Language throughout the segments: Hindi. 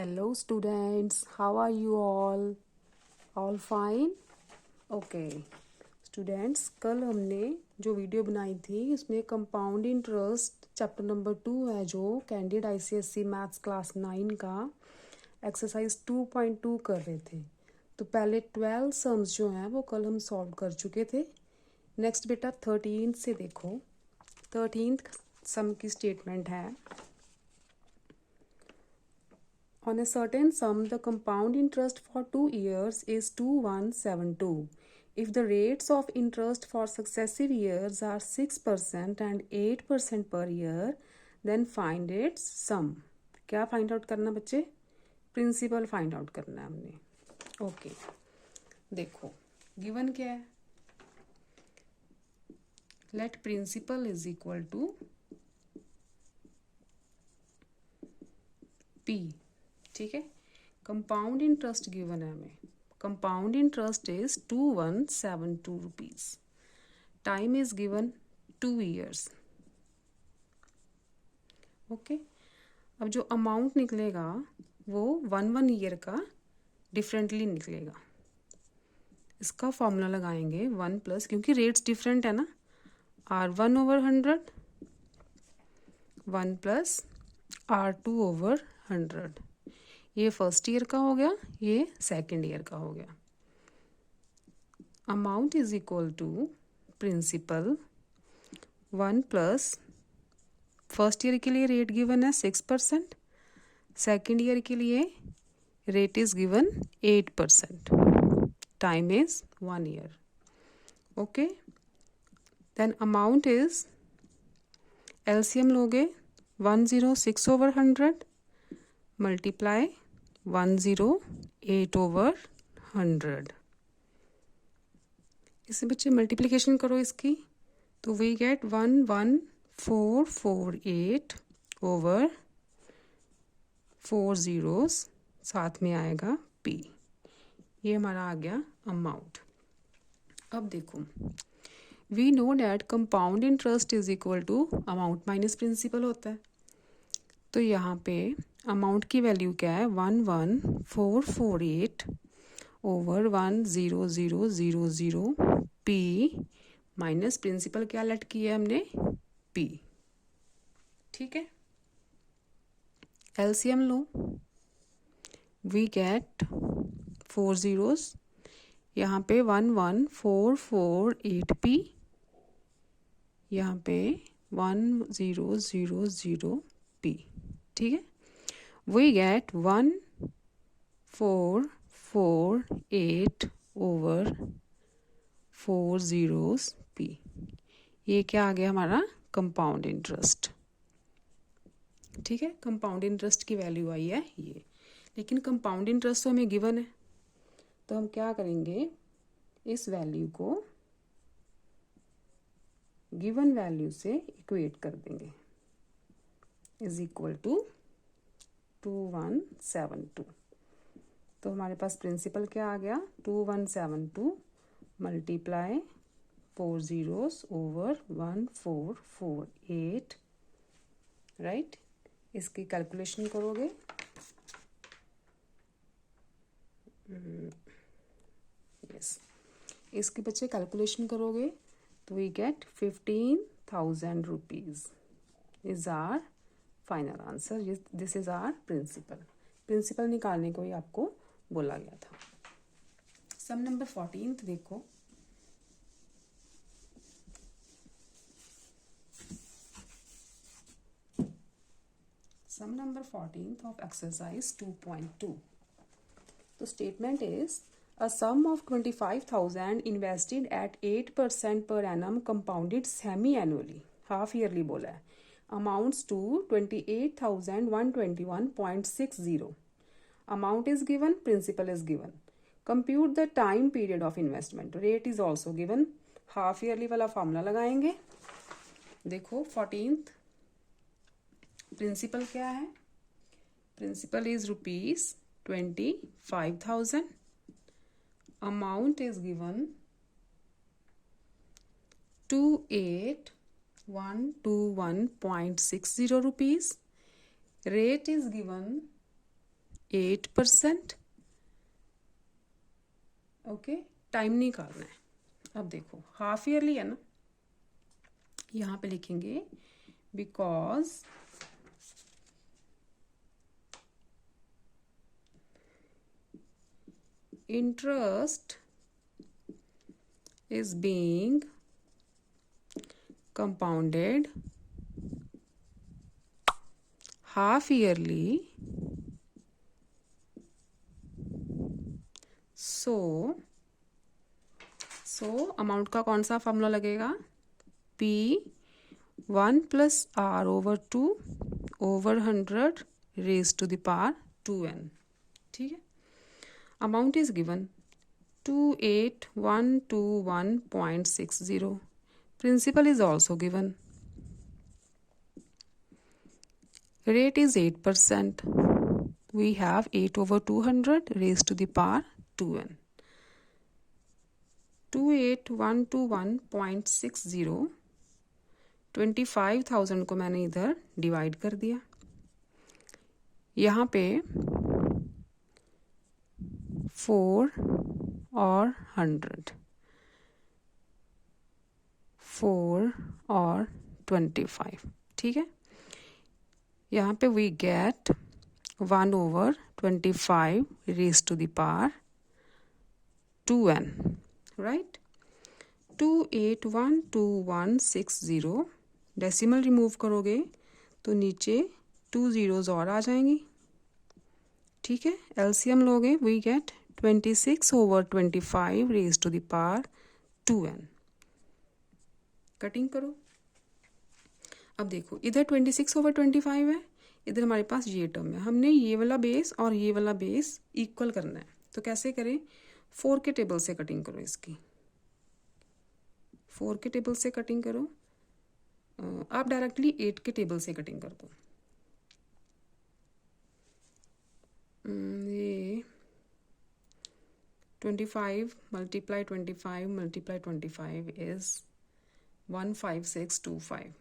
Hello students, how are you all? All fine? Okay. Students कल हमने जो वीडियो बनाई थी उसमें कंपाउंड इंटरेस्ट चैप्टर नंबर 2 है जो कैंडिड आईसीएससी मैथ्स क्लास 9 का एक्सरसाइज 2.2 कर रहे थे। तो पहले 12 सम्स जो हैं वो कल हम सॉल्व कर चुके थे। नेक्स्ट बेटा 13 से देखो। 13th सम की स्टेटमेंट है, on a certain sum, the compound interest for 2 years is 2172. If the rates of interest for successive years are 6% and 8% per year, then find its sum. क्या फाइंड आउट करना बच्चे? प्रिंसिपल फाइंड आउट करना है हमने। ओके देखो गिवन क्या है, let principal is equal to P. ठीक है, कंपाउंड इंटरेस्ट गिवन है हमें। Compound interest is 2172 rupees. Time is given 2 years। Okay, अब जो अमाउंट निकलेगा वो 1 ईयर का डिफरेंटली निकलेगा। इसका फॉर्मूला लगाएंगे 1 प्लस, क्योंकि रेट्स डिफरेंट है ना, R1/100 1 प्लस R2/100। ये फर्स्ट ईयर का हो गया, ये सेकेंड ईयर का हो गया। Amount is equal to principal 1 plus, first year के लिए रेट गिवन है 6%, सेकेंड ईयर के लिए rate is given 8%, time is 1 year। Okay, then amount is, LCM लोगे 106/100 मल्टीप्लाई 108/100। इससे बच्चे मल्टीप्लिकेशन करो इसकी, तो वी गेट 11448 ओवर 4 zeros, साथ में आएगा पी। ये हमारा आ गया अमाउंट। अब देखो, we know that compound interest is equal to amount minus principal होता है। तो यहाँ पे अमाउंट की वैल्यू क्या है, 11448 ओवर 10000 पी माइनस प्रिंसिपल क्या लेट किया है हमने, पी। ठीक है, एलसीएम लो, वी गेट 4 zeros, यहाँ पे 11448 पी, यहाँ पे 1000 पी। ठीक है, we get 1448 over 4 zeros P. ये क्या आ गया हमारा कंपाउंड इंटरेस्ट। ठीक है, कंपाउंड इंटरेस्ट की वैल्यू आई है ये। लेकिन कंपाउंड इंटरेस्ट तो हमें गिवन है, तो हम क्या करेंगे, इस वैल्यू को गिवन वैल्यू से इक्वेट कर देंगे, इज इक्वल टू 2172। तो हमारे पास प्रिंसिपल क्या आ गया, 2172 मल्टीप्लाई 4 zeros ओवर 1448, राइट। इसकी कैलकुलेशन करोगे, यस, इसके बच्चे कैलकुलेशन करोगे तो we get 15,000 rupees is our final answer. This is our principal. Principal निकालने को ही आपको बोला गया था। सम नंबर 14 देखो, सम नंबर 14 ऑफ एक्सरसाइज 2.2। तो statement is, a sum of 25,000 invested at 8% per annum compounded semi-annually, half yearly बोला है, amounts to 28,121.60. Amount is given, principal is given. Compute the time period of investment. Rate is also given. Half yearly वाला फॉर्मूला लगाएंगे। देखो 14th प्रिंसिपल क्या है, principal is ₹25,000। amount is given 28,121.60 rupees. Rate is given 8%। Okay, time निकालना है। अब देखो हाफ ईयरली है ना, यहाँ पे लिखेंगे because interest is being compounded half yearly, so amount का कौन सा फॉर्मूला लगेगा, P 1 + R/2 over 100 raised to the power 2n। ठीक है, amount is given 28121.60। Principal is also given, rate is 8%, we have 8/200 raised to the power 2n। 28121.60, 25,000 को मैंने इधर डिवाइड कर दिया, यहाँ पे 4 और 100, 4 और 25। ठीक है, यहाँ पे we get 1/25 raised to the power 2n, right. 2812160, decimal remove करोगे तो नीचे 2 zeros और आ जाएंगी। ठीक है, एलसीएम लोगे, we get 26/25 raised to the power 2n। Cutting करो। अब देखो इधर 26/25 है, इधर हमारे पास ये टर्म है, हमने ये वाला बेस और ये वाला बेस इक्वल करना है, तो कैसे करें, 4 के टेबल से कटिंग करो इसकी, 4 के टेबल से कटिंग करो। आप डायरेक्टली 8 के टेबल से कटिंग कर दो। ये 25 × 25 × 25 इज 15625।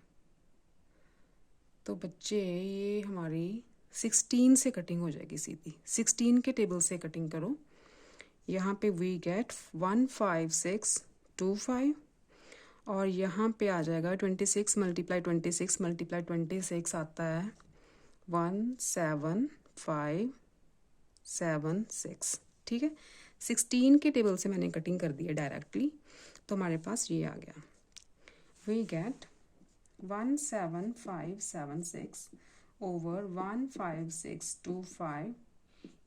तो बच्चे ये हमारी 16 से कटिंग हो जाएगी सीधी, 16 के टेबल से कटिंग करो। यहाँ पे वी गेट 15625 और यहाँ पे आ जाएगा 26 × 26 × 26 आता है 17576। ठीक है, 16 के टेबल से मैंने कटिंग कर दी है डायरेक्टली, तो हमारे पास ये आ गया, we get 17576 over 15625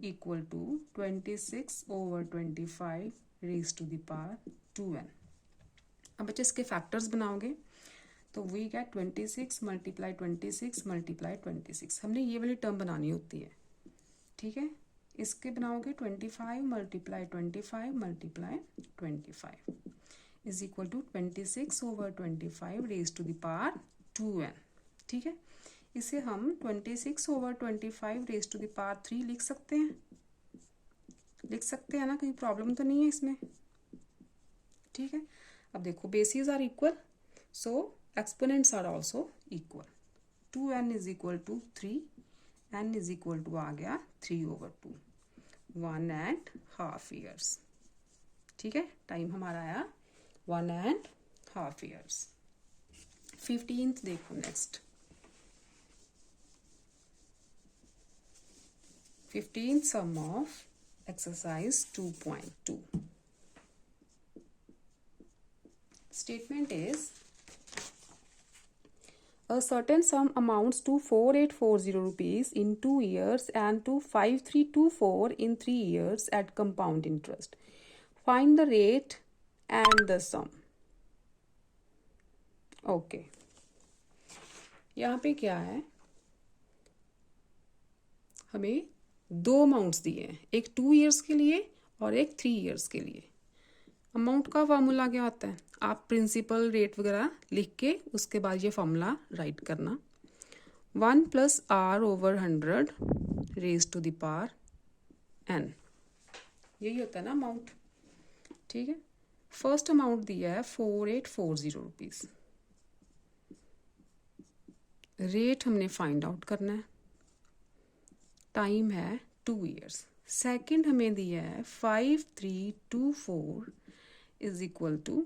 equal to 26/25 raised to the power 2n। अब बच्चे इसके फैक्टर्स बनाओगे तो वी गेट 26 × 26 × 26। हमने ये वाली टर्म बनानी होती है। ठीक है, इसके बनाओगे 25 × 25 × 25 is equal to 26/25 raise to the power 2n। ठीक है, इसे हम 26/25 रेज टू द पावर 3 लिख सकते हैं, ना, कोई प्रॉब्लम तो नहीं है इसमें। ठीक है, अब देखो bases are equal, so exponents are also equal. 2n is equal to 3, n is equal to आ गया 3/2, 1.5 years। ठीक है, टाइम हमारा आया 1.5 years। 15th देखो next, 15th sum of exercise 2.2। Statement is a certain sum amounts to 4840 rupees in 2 years and to 5324 in 3 years at compound interest. Find the rate and the sum। Okay, यहाँ पे क्या है, हमें 2 अमाउंट्स दिए हैं, एक 2 years के लिए और एक 3 years के लिए। अमाउंट का फार्मूला क्या होता है, आप प्रिंसिपल रेट वगैरह लिख के उसके बाद ये फार्मूला राइट करना, 1 + R/100 raise to the power n, यही होता है ना अमाउंट। ठीक है, फर्स्ट अमाउंट दिया है 4840 रुपीज़, रेट हमने फाइंड आउट करना है, टाइम है 2 ईयर्स। सेकंड हमें दिया है 5324 is equal to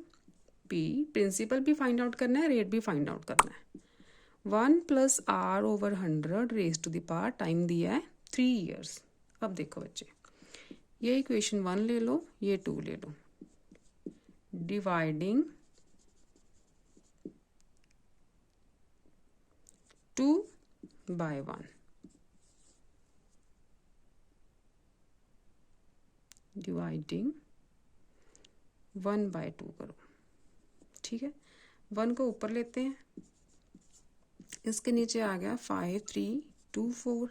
P, principal भी फाइंड आउट करना है, रेट भी फाइंड आउट करना है। 1 plus R over 100 raise to the power time दिया है 3 ईयर्स। अब देखो बच्चे, ये इक्वेशन 1 ले लो, ये 2 ले लो, डिवाइडिंग 2 बाय 1, डिवाइडिंग 1 बाय 2 करो। ठीक है, 1 को ऊपर लेते हैं, इसके नीचे आ गया 5324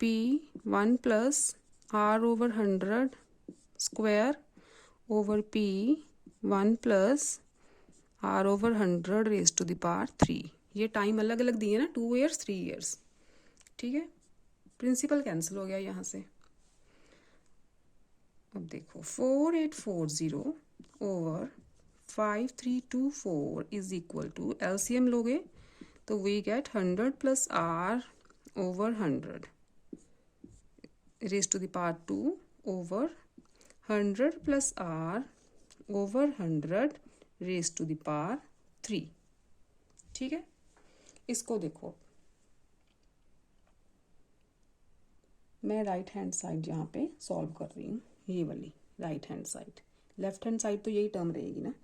P 1 plus R over 100 square over P 1 plus R over 100 raise to the power 3। ये टाइम अलग अलग दिए ना, 2 ईयर्स 3 ईयर्स। ठीक है, प्रिंसिपल कैंसिल हो गया यहाँ से। अब देखो 4840 over 5324 is equal to, LCM लोगे तो we get 100 plus R over 100 raise to the power 2 over 100 plus R over 100 raise to the power 3। ठीक है, इसको देखो, मैं राइट हैंड साइड यहाँ पे सॉल्व कर रही हूँ, ये वाली right hand side. Left hand side तो यही टर्म रहेगी ना।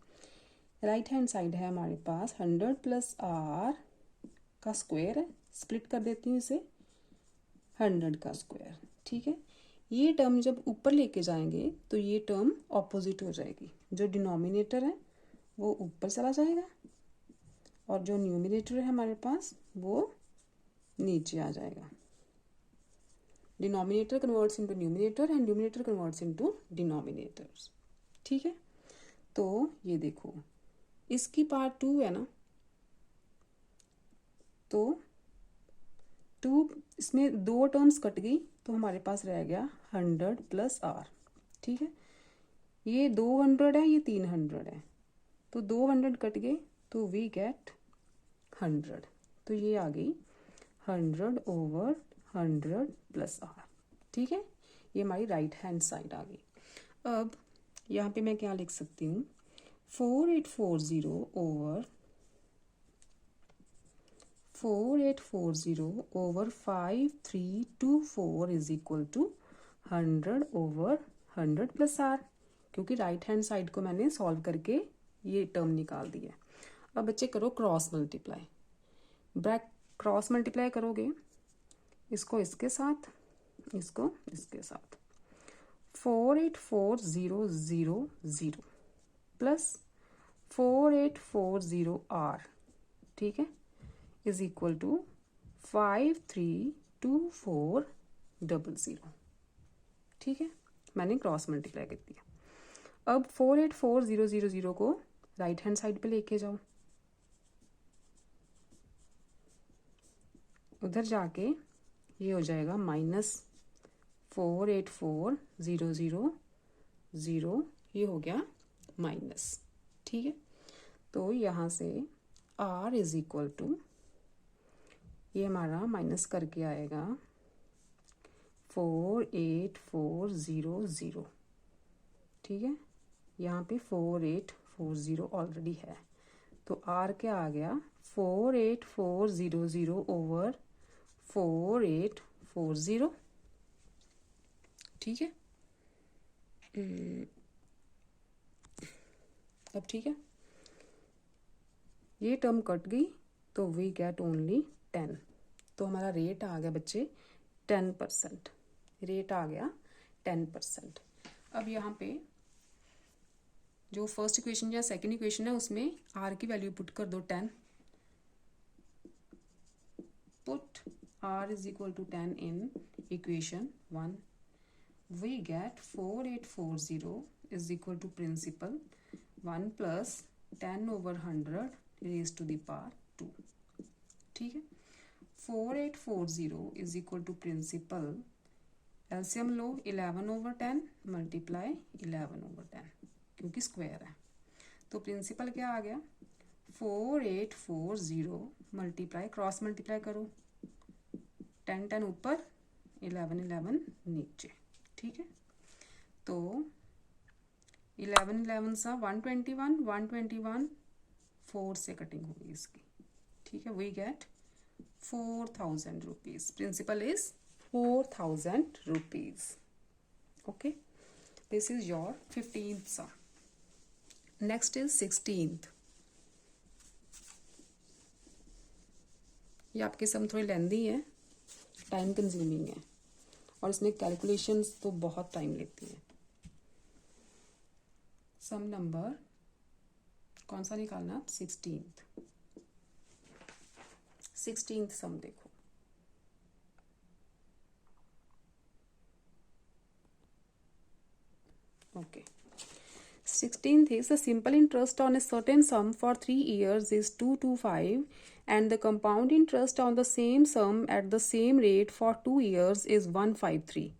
राइट हैंड साइड है हमारे पास 100 प्लस आर का स्क्वायर है, स्प्लिट कर देती हूँ इसे, 100 का स्क्वायर। ठीक है, ये टर्म जब ऊपर लेके जाएंगे तो ये टर्म ऑपोजिट हो जाएगी, जो डिनोमिनेटर है वो ऊपर चला जाएगा और जो न्यूमिनेटर है हमारे पास वो नीचे आ जाएगा। Denominator converts into numerator and numerator converts into denominators. ठीक है, तो ये देखो, इसकी पावर 2 है ना, तो 2, इसमें 2 टर्म्स कट गई तो हमारे पास रह गया 100 प्लस आर। ठीक है, ये 200 है, ये 300 है, तो 200 कट गए तो वी गेट 100, तो ये आ गई 100 ओवर 100 प्लस आर। ठीक है, ये हमारी राइट हैंड साइड आ गई। अब यहाँ पे मैं क्या लिख सकती हूँ, 4840 over 5324 is equal to 100 over 100 plus R, क्योंकि राइट हैंड साइड को मैंने सॉल्व करके ये टर्म निकाल दिया। अब बच्चे करो क्रॉस मल्टीप्लाई, क्रॉस मल्टीप्लाई करोगे इसको इसके साथ, इसको इसके साथ, 484000 प्लस 4840 आर, ठीक है, इज इक्वल टू 532400। ठीक है, मैंने क्रॉस मल्टीप्लाई कर दिया। अब 484000 को राइट हैंड साइड पे लेके जाओ, उधर जाके ये हो जाएगा -484000, ये हो गया माइनस। ठीक है, तो यहाँ से r इज इक्वल टू, ये हमारा माइनस करके आएगा 48400। ठीक है, यहाँ पे 4840 ऑलरेडी है, तो r क्या आ गया 48400 ओवर 4840। ठीक है, अब ठीक है, ये टर्म कट गई तो वी गेट ओनली 10, तो हमारा रेट आ गया बच्चे 10%, रेट आ गया 10%। अब यहाँ पे जो फर्स्ट इक्वेशन या सेकंड इक्वेशन है उसमें r की वैल्यू पुट कर दो 10, put r is equal to 10 in equation 1, we get 4840 is equal to principal 1 plus 10 over 100 raise to the power 2। ठीक है, 4840 is equal to principal, LCM लो 11 ओवर 10 मल्टीप्लाई 11 ओवर 10, क्योंकि स्क्वायर है, तो प्रिंसिपल क्या आ गया 4840 मल्टीप्लाई, क्रॉस मल्टीप्लाई करो, 10 10 ऊपर 11 नीचे, ठीक है। तो 11 सा 121, 121 4 से कटिंग होगी इसकी, ठीक है। We get 4000 rupees. Principal is 4000 rupees. Okay, this is your 15th sum. Next is 16th। ये आपके सम थोड़ी लेंदी है, टाइम कंज्यूमिंग है, और इसमें कैलकुलेशंस तो बहुत टाइम लेती हैं। सम नंबर कौन सा निकालना? 16th सम देखो। Okay, 16th is the simple interest on a certain sum for 3 years is 225 and the compound interest on the same sum at the same rate for 2 years is 153.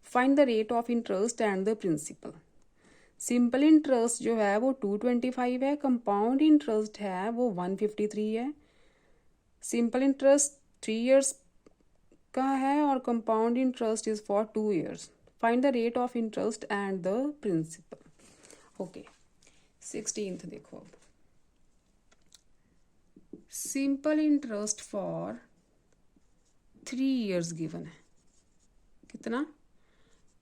Find the rate of interest and the principal. Simple interest जो है वो 225 है, कंपाउंड इंटरेस्ट है वो 153 है। सिंपल इंटरेस्ट 3 years का है और compound interest is for 2 years. Find the rate of interest and the principal. Okay, 16th देखो अब। Simple interest for 3 years given है, कितना?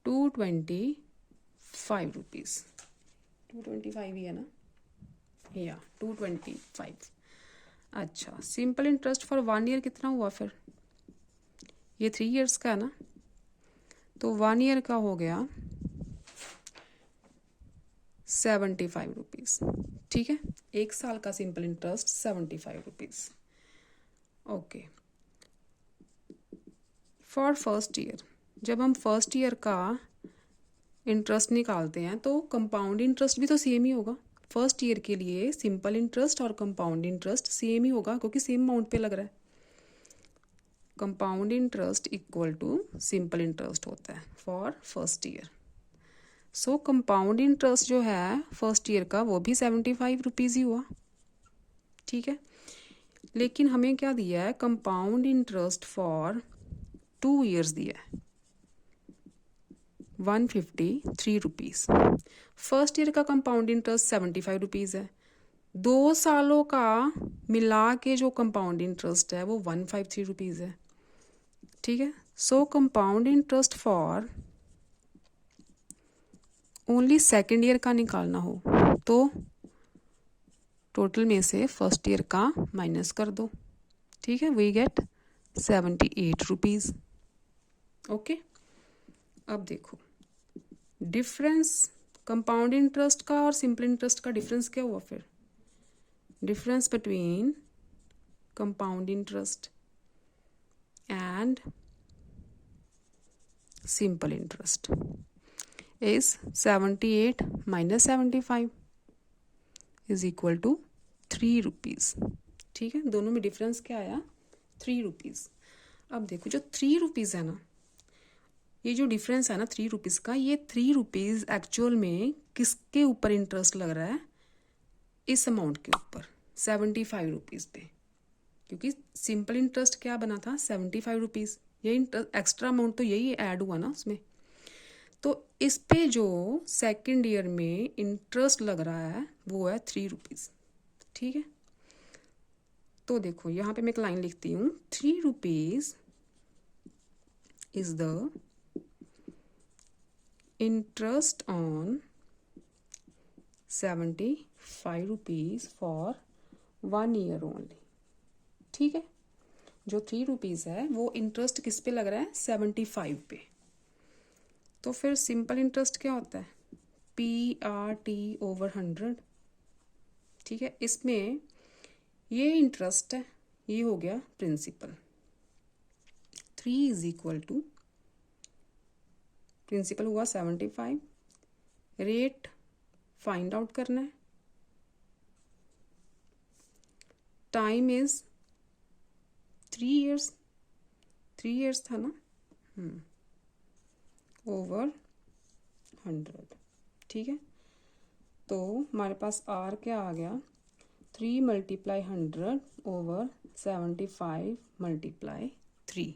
225 रुपीज़। 225 ही है ना, या 225। अच्छा, सिंपल इंटरेस्ट फॉर 1 year कितना हुआ फिर? ये 3 years का है ना, तो 1 year का हो गया 75 रुपीज़, ठीक है। 1 साल का simple interest 75 rupees. Okay, for first year, जब हम फर्स्ट ईयर का इंटरेस्ट निकालते हैं तो कंपाउंड इंटरेस्ट भी तो सेम ही होगा। फर्स्ट ईयर के लिए सिंपल इंटरेस्ट और कंपाउंड इंटरेस्ट सेम ही होगा क्योंकि सेम अमाउंट पे लग रहा है। Compound interest equal to simple interest होता है for first year. So compound interest जो है फर्स्ट ईयर का वो भी 75 रुपीज़ ही हुआ, ठीक है। लेकिन हमें क्या दिया है? कंपाउंड इंटरेस्ट फॉर 2 years दिया है, 153 रुपीज़। फर्स्ट ईयर का कंपाउंड इंटरेस्ट 75 रुपीज़ है। 2 सालों का मिला के जो कंपाउंड इंटरेस्ट है वो 153 रुपीज़ है, ठीक है। सो compound interest for only second year का निकालना हो तो टोटल में से फर्स्ट ईयर का माइनस कर दो, ठीक है। We gate 78 rupees. ओके, अब देखो डिफरेंस कंपाउंड इंटरेस्ट का और सिंपल इंटरेस्ट का डिफरेंस क्या हुआ फिर? Difference between compound interest and simple interest is 78 minus 75 is equal to 3 rupees, ठीक है। दोनों में डिफरेंस क्या आया? 3 रुपीज़। अब देखो जो 3 रुपीज़ है ना, ये जो डिफरेंस है ना 3 रुपीज़ का, ये 3 रुपीज़ एक्चुअल में किसके ऊपर इंटरेस्ट लग रहा है? इस अमाउंट के ऊपर, 75 रुपीज़ पे, क्योंकि सिंपल इंटरेस्ट क्या बना था? 75 रुपीज़। ये एक्स्ट्रा अमाउंट तो यही ऐड हुआ ना उसमें। तो इस पे जो सेकेंड ईयर में इंटरेस्ट लग रहा है वो है 3 रुपीज़, ठीक है। तो देखो यहाँ पे मैं एक लाइन लिखती हूँ, 3 rupees is the interest on 75 rupees for 1 year only, ठीक है। जो 3 रुपीज़ है वो इंटरेस्ट किस पे लग रहा है? 75 पे। तो फिर सिंपल इंटरेस्ट क्या होता है? PRT/100, ठीक है। इसमें ये इंटरेस्ट है, ये हो गया principal. 3 is equal to, principal हुआ 75, रेट फाइंड आउट करना है, टाइम इज 3 years, 3 years था ना, ओवर 100, ठीक है। तो हमारे पास आर क्या आ गया? 3 × 100 ओवर 75 × 3,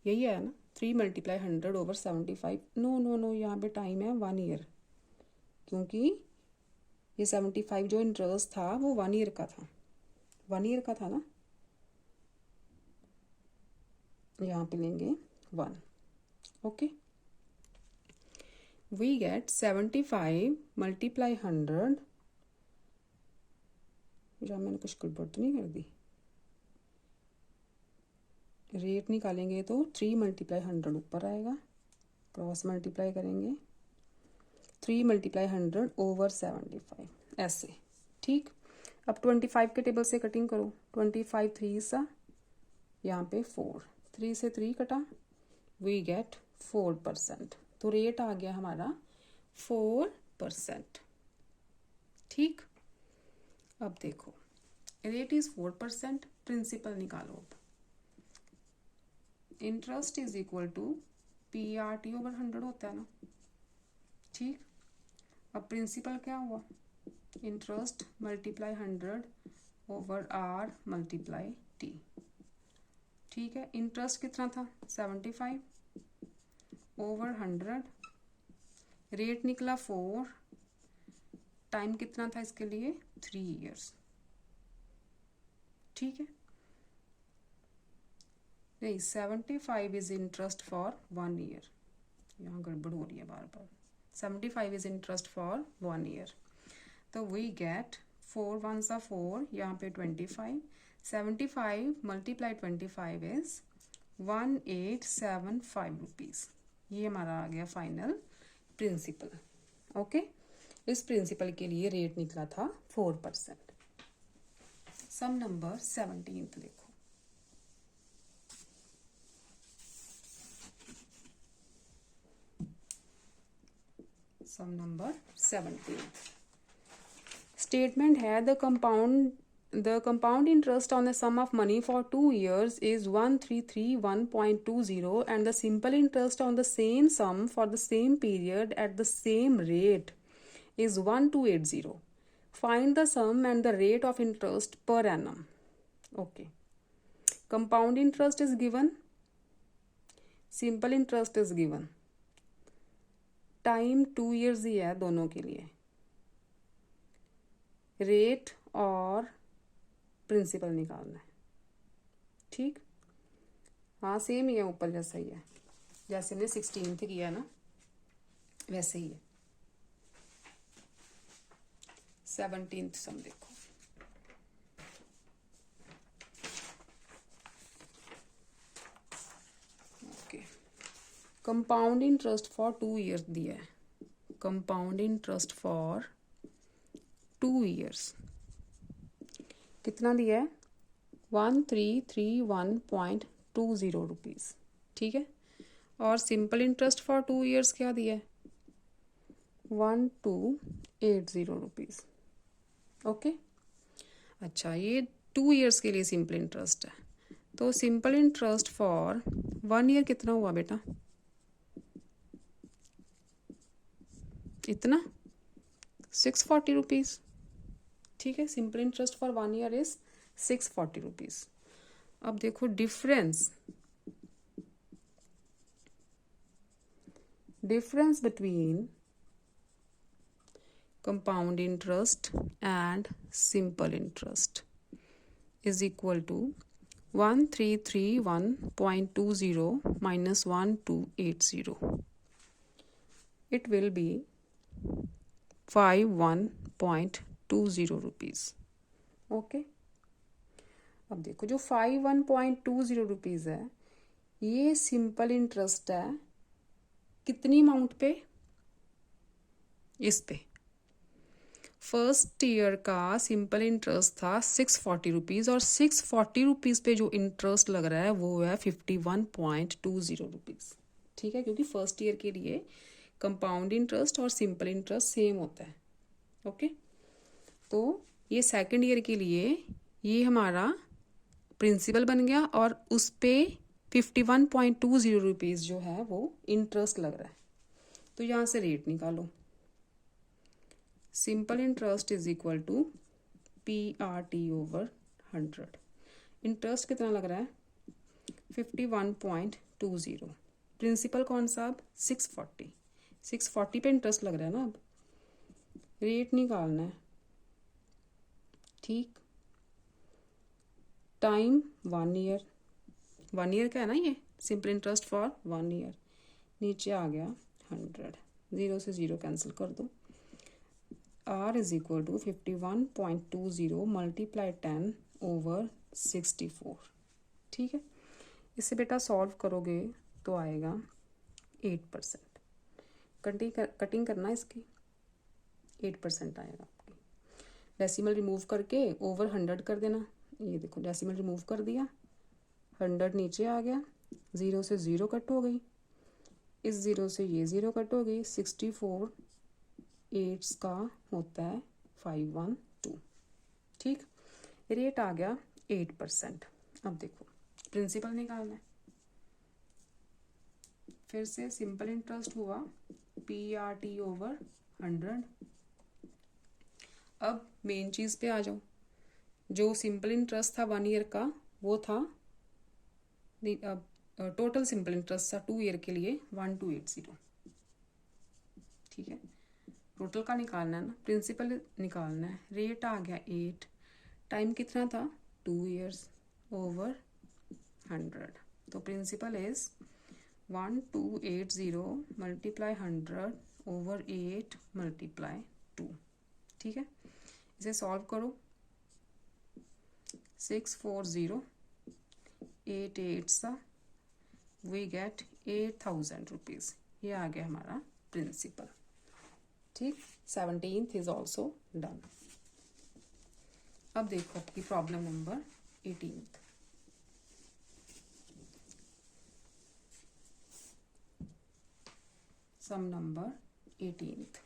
यही है ना, 3 × 100 over 75। नो नो नो, यहाँ पे टाइम है 1 ईयर, क्योंकि ये 75 जो इंटरेस्ट था वो 1 ईयर का था, 1 ईयर का था ना, यहाँ पे लेंगे 1। ओके, वी गेट 75 × 100, या मैंने कुछ गड़बड़ तो नहीं कर दी, रेट निकालेंगे तो 3 × 100 ऊपर आएगा, क्रॉस मल्टीप्लाई करेंगे 3 × 100 over 75, ऐसे। ठीक, अब 25 के टेबल से कटिंग करो, 25 3 सा, यहाँ पे 4, 3 से 3 कटा, वी गेट 4%। तो रेट आ गया हमारा 4%। ठीक, अब देखो रेट इज 4%, प्रिंसिपल निकालो। अब interest is equal to PRT over 100 होता है ना। ठीक, अब प्रिंसिपल क्या हुआ, interest multiply 100 over R multiply T। ठीक है, इंटरेस्ट कितना था 75 ओवर 100, रेट निकला 4, टाइम कितना था इसके लिए 3 ईयर्स। ठीक है, नहीं 75 इज इंटरेस्ट फॉर 1 ईयर, यहाँ गड़बड़ हो रही है बार बार। 75 इज इंटरेस्ट फॉर 1 ईयर, तो वी गेट 4 1 सा 4, यहाँ पे 25, 75 × 25 इज 1875 रुपीज़। ये हमारा आ गया फाइनल प्रिंसिपल। ओके, इस प्रिंसिपल के लिए रेट निकला था 4%। सम नंबर 17 देखो, सम नंबर 17 स्टेटमेंट है the compound interest on the sum of money for 2 years is 1331.20 and the simple interest on the same sum for the same period at the same rate is 1280. Find the sum and the rate of interest per annum. Okay, compound interest is given, simple interest is given, time 2 years ही है दोनों के लिए, रेट और प्रिंसिपल निकालना है। ठीक, हाँ सेम ही है, ऊपर जैसा ही है, जैसे हमने 16th किया ना वैसे ही है। 17th सम देखो, okay, compound interest for 2 years दिया है, कंपाउंड इंटरेस्ट फॉर 2 years कितना दिया है 1331.20 रुपीज़। ठीक है, और सिंपल इंटरेस्ट फॉर 2 years क्या दिया है 1280 रुपीज़। ओके, अच्छा ये 2 years के लिए सिंपल इंटरेस्ट है, तो सिंपल इंटरेस्ट फॉर 1 year कितना हुआ बेटा, इतना 640 रुपीज़। ठीक है, simple interest for 1 year is 640 rupees. अब देखो difference between compound interest and simple interest is equal to 1331.20 minus 1280. It will be 51.20 rupees. Okay, अब देखो जो 51.20 रुपीज़ है ये सिंपल इंटरेस्ट है कितनी अमाउंट पे, इस पे फर्स्ट ईयर का सिंपल इंटरेस्ट था 640 रुपीज़, और 640 रुपीज़ पे जो इंटरेस्ट लग रहा है वो है 51.20 रुपीज़। ठीक है, क्योंकि फर्स्ट ईयर के लिए कंपाउंड इंटरेस्ट और सिंपल इंटरेस्ट सेम होता है। ओके, तो ये सेकंड ईयर के लिए ये हमारा प्रिंसिपल बन गया और उस पे 51.20 रुपीज़ जो है वो इंटरेस्ट लग रहा है। तो यहाँ से रेट निकालो, simple interest is equal to PRT over 100। Interest कितना लग रहा है 51.20 20। प्रिंसिपल कौन सा अब 640, 640 पे इंटरेस्ट लग रहा है ना। अब रेट निकालना है, ठीक। टाइम 1 ईयर, 1 ईयर का है ना ये, सिंपल इंटरेस्ट फॉर 1 ईयर। नीचे आ गया 100, 0 से 0 कैंसिल कर दो। R is equal to 51.20 multiply 10 over 64, ठीक है। इसे बेटा सॉल्व करोगे तो आएगा 8%। कटिंग करना इसकी, 8% आएगा आपकी। डेसिमल रिमूव करके ओवर 100 कर देना। ये देखो डेसिमल रिमूव कर दिया, 100 नीचे आ गया, 0 से 0 कट हो गई, इस 0 से ये 0 कट हो गई। 64 8 का होता है 512, ठीक। रेट आ गया 8%। अब देखो प्रिंसिपल निकालना है, फिर से सिंपल इंटरेस्ट हुआ PRT ओवर 100। अब मेन चीज़ पे आ जाओ। जो सिंपल इंटरेस्ट था 1 ईयर का वो था, टोटल सिंपल इंटरेस्ट था 2 ईयर के लिए 1280, ठीक है। टोटल का निकालना है ना, प्रिंसिपल निकालना है। रेट आ गया 8, टाइम कितना था 2 ईयर्स ओवर 100। तो principal is 1280 multiply 100 over 8 multiply 2, ठीक है। इसे सॉल्व करो, 640 8 8 वी गेट 8000 रुपीज़। ये आ गया हमारा प्रिंसिपल, ठीक। 17th is also done. अब देखो आपकी problem number 18th। Some number 18th।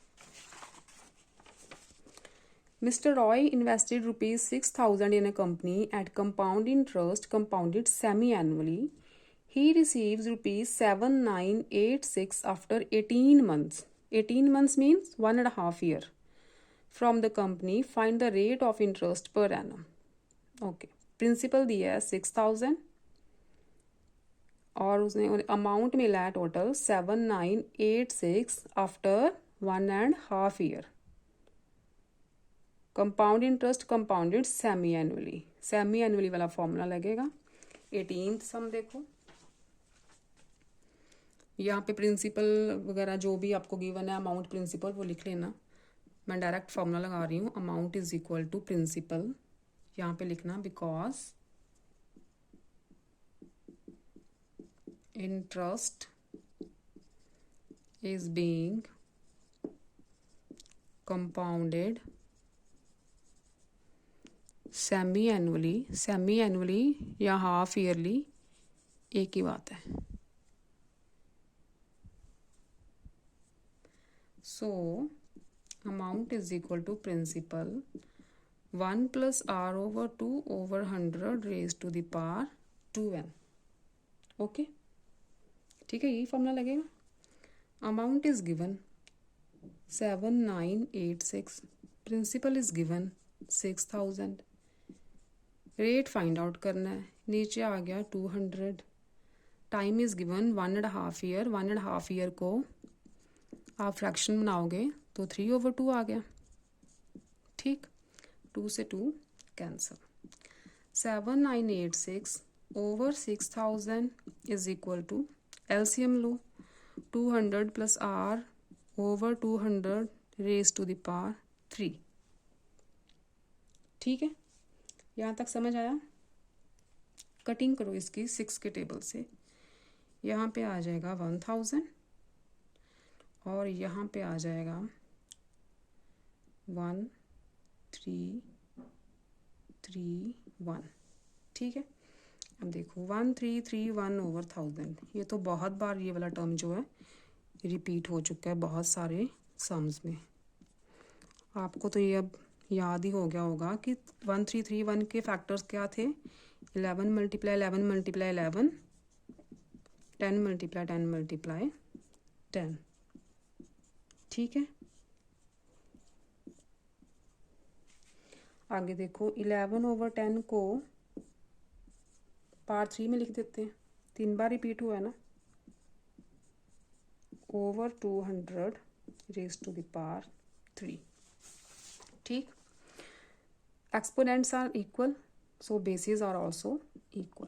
Mr. Roy invested rupees 6,000 in a company at compound interest compounded semi-annually. He receives rupees 7986 after 18 months. 18 months means 1.5 year. From the company, find the rate of interest per annum. Okay. Principal दिया है 6,000 और उसने अमाउंट मिला है total 7986 after 1.5 year. Compound interest compounded semi annually, semi annually वाला फॉर्मूला लगेगा। 18th सम देखो, यहाँ पे प्रिंसिपल वगैरह जो भी आपको गिवन है अमाउंट प्रिंसिपल वो लिख लेना। मैं डायरेक्ट फॉर्मूला लगा रही हूँ, amount is equal to principal, यहाँ पे लिखना because interest is being compounded semi annually या हाफ ईयरली एक ही बात है। So amount is equal to principal 1 + R/2 over 100 raised to the power 2n। Okay, ठीक है, यही फॉर्मूला लगेगा। Amount is given 7986, principal is given 6000, rate find out करना है। नीचे आ गया 200, time is given 1.5 year. 1.5 year को आप फ्रैक्शन बनाओगे तो 3/2 आ गया, ठीक। 2 से 2 cancel. 7986 over 6000 is equal to LCM लो, 200 + R over 200 raise to the power 3, ठीक है। यहाँ तक समझ आया। कटिंग करो इसकी 6 के टेबल से, यहाँ पे आ जाएगा 1000 और यहाँ पे आ जाएगा 1331, ठीक है। अब देखो 1331 ओवर 1000, ये तो बहुत बार ये वाला टर्म जो है रिपीट हो चुका है बहुत सारे सम्स में। आपको तो ये अब याद ही हो गया होगा कि 1331 के फैक्टर्स क्या थे, 11 × 11 × 11, 10 × 10 × 10, ठीक है। आगे देखो 11/10 को पावर 3 में लिख देते हैं, 3 बार रिपीट हुआ है ना, over 200 raise to the power 3। ठीक, exponents are equal, so basis are also equal.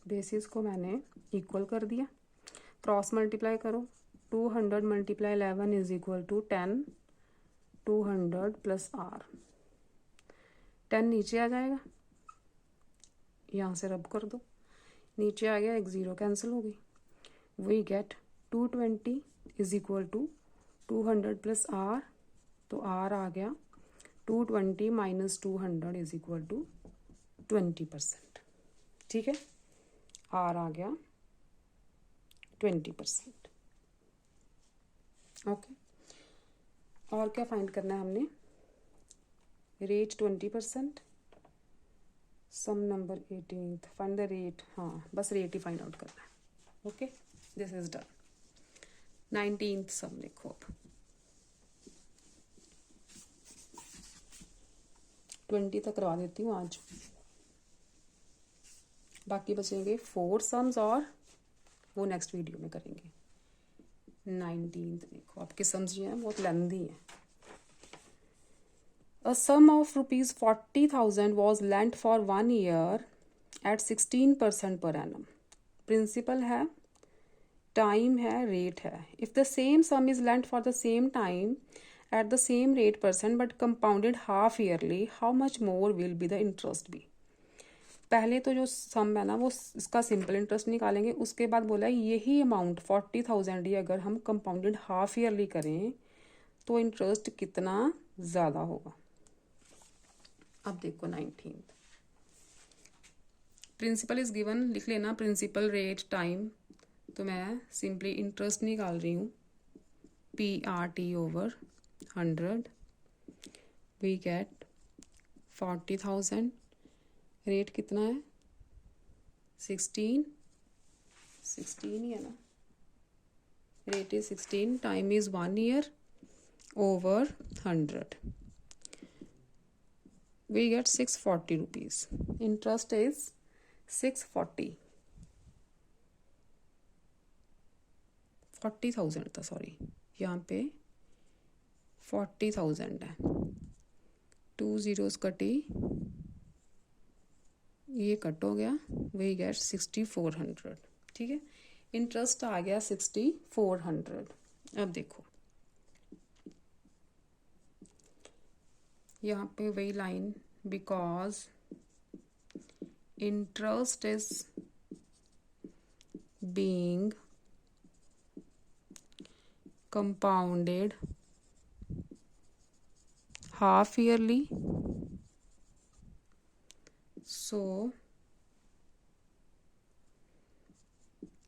Basis को मैंने इक्वल कर दिया, क्रॉस मल्टीप्लाई करो, 200 multiply 11 is equal to 10, 200 plus R, 10 नीचे आ जाएगा, यहाँ से रब कर दो, नीचे आ गया, एक ज़ीरो कैंसिल हो गई। We get 220 is equal to 200 plus R, तो आर आ गया 220 माइनस 200 इज इक्वल टू 20%। ठीक है, आर आ गया 20%। ओके, और क्या फाइंड करना है हमने, rate 20%, sum number 18th, find the rate, हाँ बस रेट ही फाइंड आउट करना है। Okay, this is done. 19th sum देखो, अब 20 तक करवा देती हूँ आज, बाकी बचेंगे 4 सम्स और वो नेक्स्ट वीडियो में करेंगे। 19th देखो, आपके सम्स जो हैं बहुत लेंदी हैं। A sum of rupees 40,000 was lent for 1 year at 16% per annum. Principal है, time है, rate है। If the same sum is lent for the same time at the same rate percent but compounded half yearly, how much more will be the interest be? पहले तो जो सम है ना वो इसका सिंपल इंटरेस्ट निकालेंगे, उसके बाद बोला यही अमाउंट 40,000 ही अगर हम कंपाउंडेड हाफ ईयरली करें तो इंटरेस्ट कितना ज़्यादा होगा। अब देखो 19th, प्रिंसिपल इज गिवन, लिख लेना प्रिंसिपल, रेट, टाइम, तो मैं सिंपली इंटरेस्ट निकाल रही हूँ, PRT over 100, we get 40,000, rate कितना है 16 ही है ना, rate is 16, time is 1 year over 100, we get 640 rupees, interest is 640, 40,000 था, सॉरी यहाँ पे 40,000 है, 2 zeros कटी, ये कट हो गया, we get 6400। ठीक है, इंटरेस्ट आ गया 6400। अब देखो यहाँ पे वही line, because interest is being compounded half yearly, so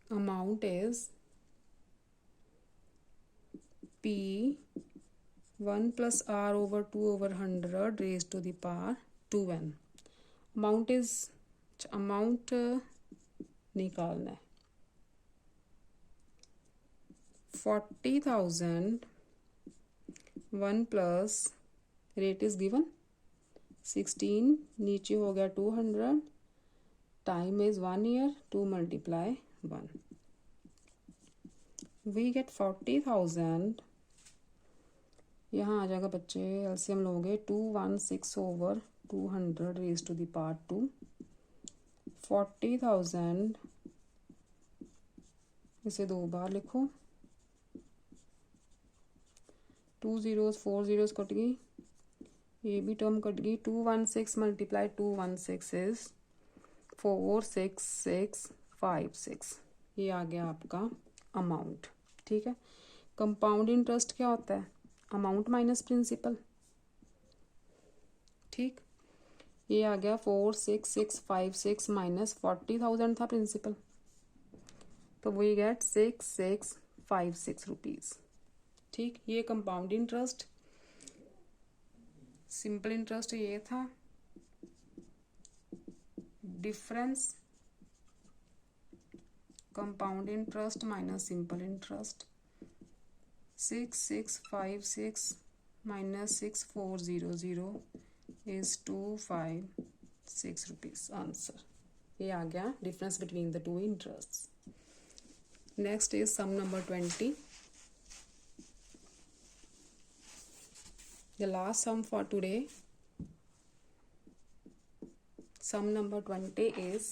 amount is P1 plus R over 2 over 100 raised to the power 2n। amount निकालना है, 40,000, 1 plus रेट इज गिवन 16, नीचे हो गया 200, time is 1 year, 2 multiply 1, we get 40,000, यहाँ आ जाएगा बच्चे, एलसीएम लोगे 216 over 200 raise to the power 2, 40,000 इसे 2 बार लिखो, 2 zeros 4 zeros कट गई, ये भी टर्म कट गई, 216 मल्टीप्लाई 216 इज 46656, ये आ गया आपका अमाउंट। ठीक है, कंपाउंड इंटरेस्ट क्या होता है, अमाउंट माइनस प्रिंसिपल। ठीक, ये आ गया 46656 माइनस 40,000 था प्रिंसिपल, तो वी गेट 6656 रुपीज़। ठीक, ये कंपाउंड इंटरेस्ट, सिंपल इंटरेस्ट ये था, difference compound interest minus simple interest, 6656 minus 6400 is 25 6 rupees answer. ये आ गया difference between the two interest. Next is sum number 20। The last sum for today, sum number 20 is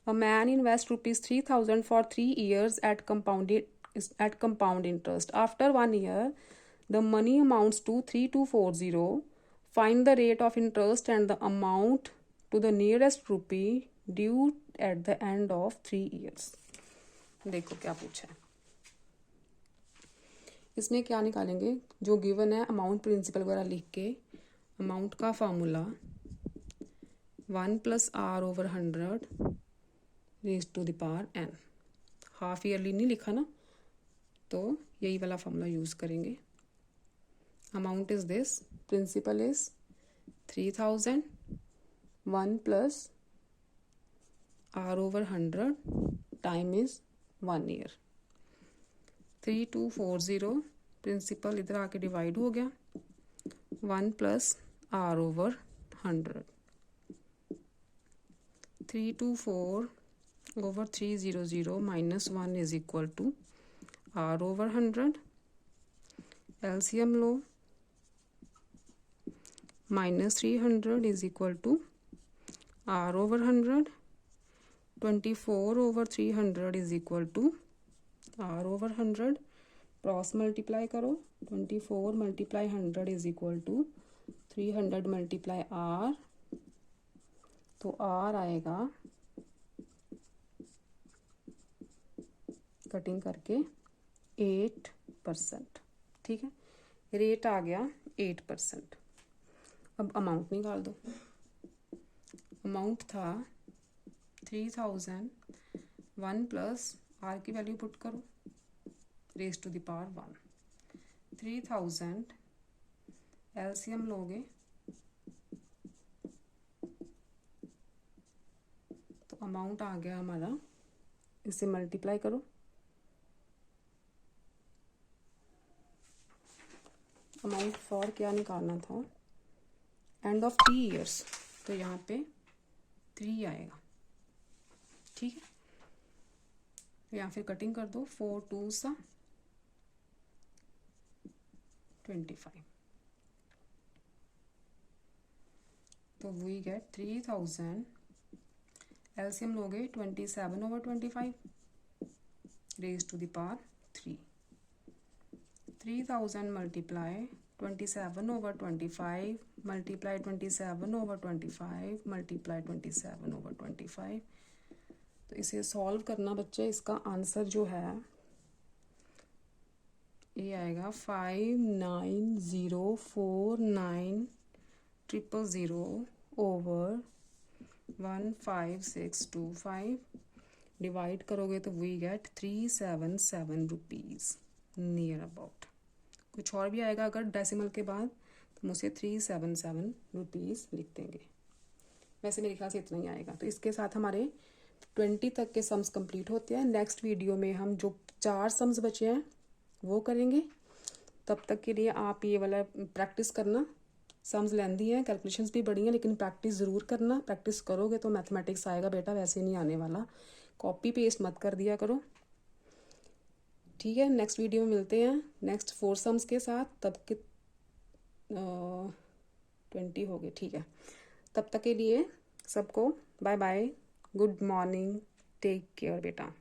a man invests rupees 3,000 for 3 years at compound interest. After 1 year, the money amounts to 3240. Find the rate of interest and the amount to the nearest rupee due at the end of 3 years. देखो क्या पूछा है। इसमें क्या निकालेंगे, जो गिवन है अमाउंट प्रिंसिपल वगैरह लिख के अमाउंट का formula 1 + r/100 raise to the power n। Half yearly नहीं लिखा ना, तो यही वाला फार्मूला यूज़ करेंगे। Amount is this, principal is 3000, 1 + r/100, time is 1 year. 3240 principal इधर आके डिवाइड हो गया, 1 + r/100। 324/300 - 1 is equal to r/100। LCM लो, -300 is equal to r/100। 24/300 is equal to r/100। Cross multiply करो, 24 × 100 इज इक्वल टू 300 × r, तो r आएगा कटिंग करके 8%। ठीक है, रेट आ गया 8%। अब अमाउंट निकाल दो। अमाउंट था 3000, 1 + r की वैल्यू पुट करो, raise to the power 1। 3000 LCM लोगे तो अमाउंट आ गया हमारा, इसे मल्टीप्लाई करो, अमाउंट फॉर क्या निकालना था, एंड ऑफ 3 ईयर्स, तो यहाँ पे 3 आएगा। ठीक है, या फिर कटिंग कर दो, 4 × 2 = 25, तो वी गेट 3000। एलसीएम लोगे 27/25 raise to the power 3। 3000 multiply 27/25 multiply 27/25 multiply 27/25। तो इसे सॉल्व करना बच्चे, इसका आंसर जो है ये आएगा 59049,000/15625। डिवाइड करोगे तो we get 377 rupees near about. कुछ और भी आएगा अगर डेसिमल के बाद, तो हम उसे 377 रुपीज़ लिख देंगे। वैसे मेरे ख्याल से इतना ही आएगा। तो इसके साथ हमारे 20 तक के सम्स कंप्लीट होते हैं। नेक्स्ट वीडियो में हम जो 4 सम्स बचे हैं वो करेंगे। तब तक के लिए आप ये वाला प्रैक्टिस करना। सम्स लेंदी हैं, कैलकुलेशंस भी बड़ी हैं, लेकिन प्रैक्टिस ज़रूर करना। प्रैक्टिस करोगे तो मैथमेटिक्स आएगा बेटा, वैसे नहीं आने वाला। कॉपी पेस्ट मत कर दिया करो। ठीक है, नेक्स्ट वीडियो में मिलते हैं नेक्स्ट 4 सम्स के साथ। तब के 20 हो गए। ठीक है, तब तक के लिए सबको bye bye, good morning, take care बेटा।